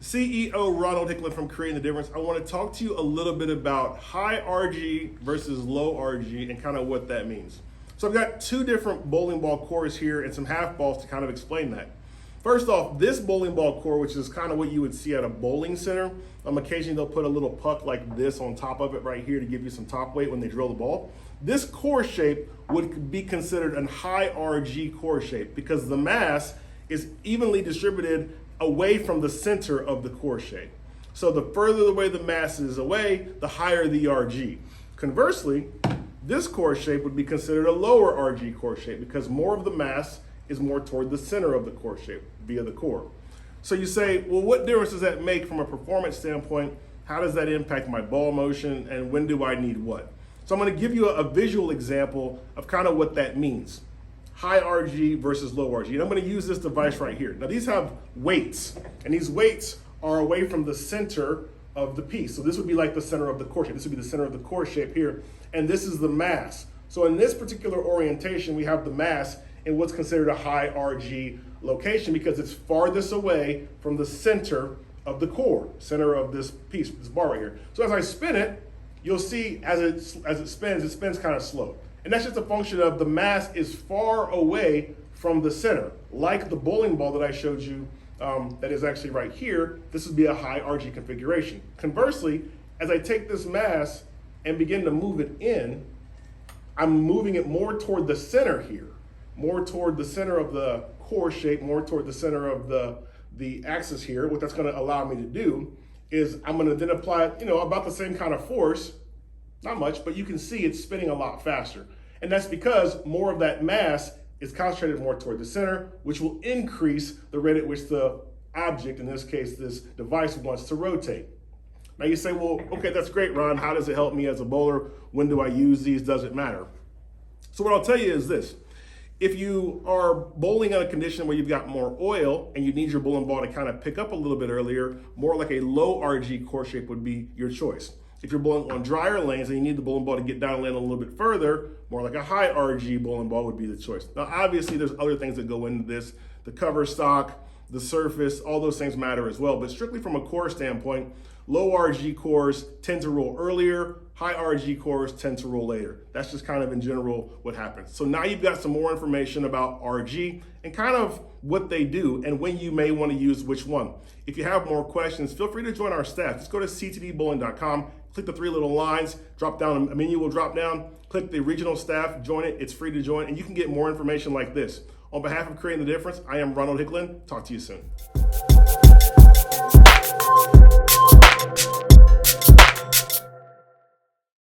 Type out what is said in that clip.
CEO Ronald Hicklin from Creating the Difference. I want to talk to you a little bit about high RG versus low RG and kind of what that means. So I've got two different bowling ball cores here and some half balls to kind of explain that. First off, this bowling ball core, which is kind of what you would see at a bowling center, occasionally they'll put a little puck like this on top of it right here to give you some top weight when they drill the ball. This core shape would be considered a high RG core shape because the mass is evenly distributed away from the center of the core shape. So the further away the mass is away, the higher the RG. Conversely, this core shape would be considered a lower RG core shape because more of the mass is more toward the center of the core shape via the core. So you say, well, what difference does that make from a performance standpoint? How does that impact my ball motion, and when do I need what? So I'm going to give you a visual example of kind of what that means. High RG versus low RG. And I'm going to use this device right here. Now these have weights, and these weights are away from the center of the piece. So this would be like the center of the core shape. This would be the center of the core shape here, and this is the mass. So in this particular orientation, we have the mass in what's considered a high RG location because it's farthest away from the center of the core, center of this piece, this bar right here. So as I spin it, you'll see as it spins kind of slow. And that's just a function of the mass is far away from the center. Like the bowling ball that I showed you that is actually right here, this would be a high RG configuration. Conversely, as I take this mass and begin to move it in, I'm moving it more toward the center here, more toward the center of the core shape, more toward the center of the axis here. What that's gonna allow me to do is I'm gonna then apply, about the same kind of force, not much, but you can see it's spinning a lot faster. And that's because more of that mass is concentrated more toward the center, which will increase the rate at which the object, in this case, this device, wants to rotate. Now you say, well, okay, that's great, Ron. How does it help me as a bowler? When do I use these? Does it matter? So what I'll tell you is this. If you are bowling in a condition where you've got more oil and you need your bowling ball to kind of pick up a little bit earlier, more like a low RG core shape would be your choice. If you're bowling on drier lanes and you need the bowling ball to get down and land a little bit further, more like a high RG bowling ball would be the choice. Now, obviously, there's other things that go into this. The cover stock, the surface, all those things matter as well. But strictly from a core standpoint, low RG cores tend to roll earlier, high RG cores tend to roll later. That's just kind of in general what happens. So now you've got some more information about RG and kind of what they do and when you may want to use which one. If you have more questions, feel free to join our staff. Just go to ctdbowling.com, click the three little lines, drop down, a menu will drop down, click the regional staff, join it, it's free to join, and you can get more information like this. On behalf of Creating the Difference, I am Ronald Hicklin. Talk to you soon.